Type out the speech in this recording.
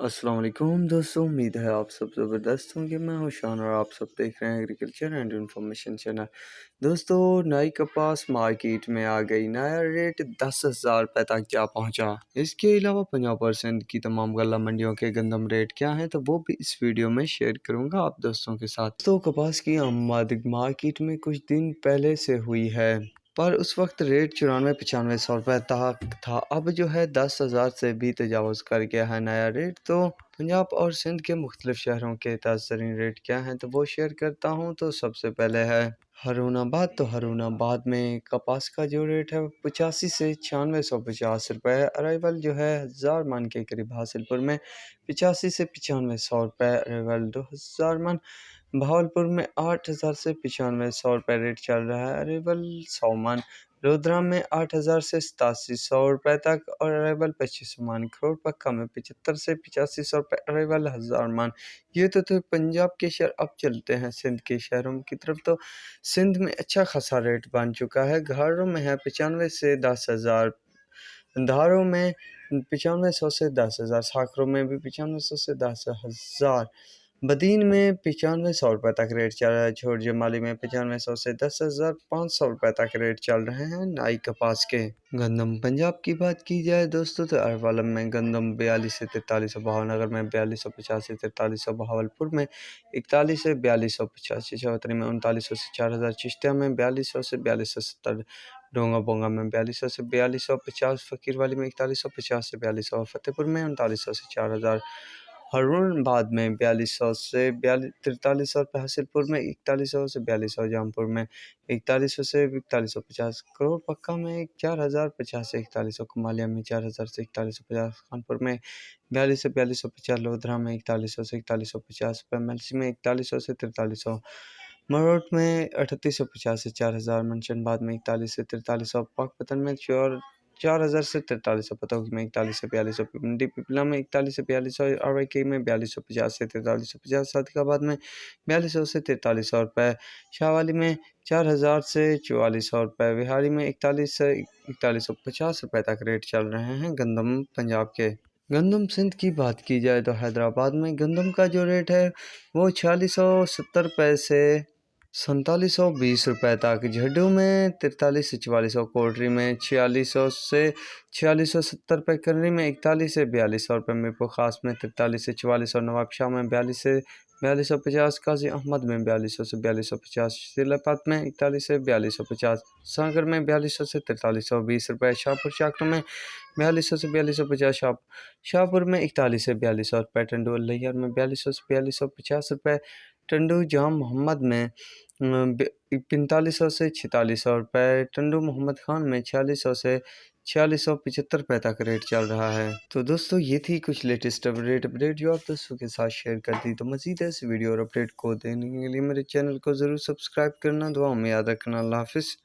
अस्सलाम वालेकुम दोस्तों, उम्मीद है आप सब ज़बरदस्त होंगे। मैं हूं शान और आप सब देख रहे हैं एग्रीकल्चर एंड इन्फॉर्मेशन चैनल। दोस्तों, नई कपास मार्केट में आ गई, नया रेट 10,000 रुपये तक जा पहुंचा। इसके अलावा 50% की तमाम गल्ला मंडियों के गंदम रेट क्या हैं, तो वो भी इस वीडियो में शेयर करूंगा आप दोस्तों के साथ। तो कपास की आमद मार्केट में कुछ दिन पहले से हुई है, पर उस वक्त रेट 94-95 रुपये तक था। अब जो है 10,000 से भी तजावज़ कर गया है नया रेट। तो पंजाब और सिंध के मुख्तलिफ शहरों के ताज़ा तरीन रेट क्या हैं, तो वो शेयर करता हूँ। तो सबसे पहले है हरूनाबाद। तो हरूनाबाद में कपास का जो रेट है वो 85 से 9650 रुपये। अराइवल जो है 1000 मन के करीब। हासिलपुर में 85 से 9500 रुपये अराइवल 2000 मन। भावलपुर में 8000 से 9500 रुपये रेट चल रहा है अराइवल 100 मन। रुद्रा में 8000 से 8700 रुपये तक और अराइवल 2500 मन। खरोड़ पक्का में 75 से 8500 रुपये अराइवल 1000 मन। ये तो थे पंजाब के शहर। अब चलते हैं सिंध के शहरों की तरफ। तो सिंध में अच्छा खासा रेट बन चुका है। घारों में है 95 से 10,000, धारों में 9500 से 10,000, साखरों में भी 9500 से 10,000, बदीन में 9500 रुपये तक रेट चल रहा है। छोट जमाली में 9500 से 10,500 रुपये तक रेट चल रहे हैं नाई कपास के। गंदम पंजाब की बात की जाए दोस्तों, तो अरवालम में गंदम 42 से 4300, भावनगर में 4250 से 4300, बहावलपुर में 41 से 4250, चौधरी में 3900 से 4000, चिश्तिया में 4200 से 4270, डोंगा बोंगा में 4200 से 4250, फ़कीरवाली में 4150 से 4200, फतेहपुर में 3900 से 4000, हरूनाबाद में 4200 से 4300 रुपये, हासिलपुर में 4100 से 4200, जौनपुर में 4100 से 4150, करोड़ पक्का में 4050 से 4100, कुमालिया में 4000 से 4150, कानपुर में 42 से 4250, लोधरा में 4100 से 4150 रुपये, मेलसी में 4100 से 4300, मरोट में 3850 से 4000, मनशनबाद में 41 से 4300, पाकपतन में 4000 से 4300, पतौगी में 41 से 4200, पिंडी पिपला में 41 से 4200, RYK में 4250 से 4350, सादिकाबाद में 4200 से 4300 रुपये, शाहवाली में 4000 से 4400 रुपये, बिहारी में 41 से 4150 रुपये तक रेट चल रहे हैं गंदम पंजाब के। गंदम सिंध की बात की जाए तो हैदराबाद में गंदम का जो रेट है वो 4670 रुपये से 4720 रुपये तक, झड्डू में 43 से 4400, कोटरी में 4600 से 4670 रुपये, करनी में 41 से 4200 रुपये, मीरपुर खास में 43 से 4400, नवाबशाह में 42 से 4250, काजी अहमद में 4200 से 4250, सिलापत में 41 से 4250, सागर में 4200 से 4320 रुपये, शाहपुर चाकू में 4200 से 4250, शाहपुर में 41 से 4200 रुपये, टंडू लैयर में 4200 से 4250 रुपये, टंडू जाम मोहम्मद में 4500 से 4600 रुपये, टंडू मोहम्मद खान में 4600 से 4675 रुपये तक रेट चल रहा है। तो दोस्तों, ये थी कुछ लेटेस्ट अपडेट जो आप दोस्तों के साथ शेयर कर दी। तो मज़ीद ऐसे वीडियो और अपडेट को देने के लिए मेरे चैनल को ज़रूर सब्सक्राइब करना, दुआ में याद रखना। अल्लाह हाफिज़।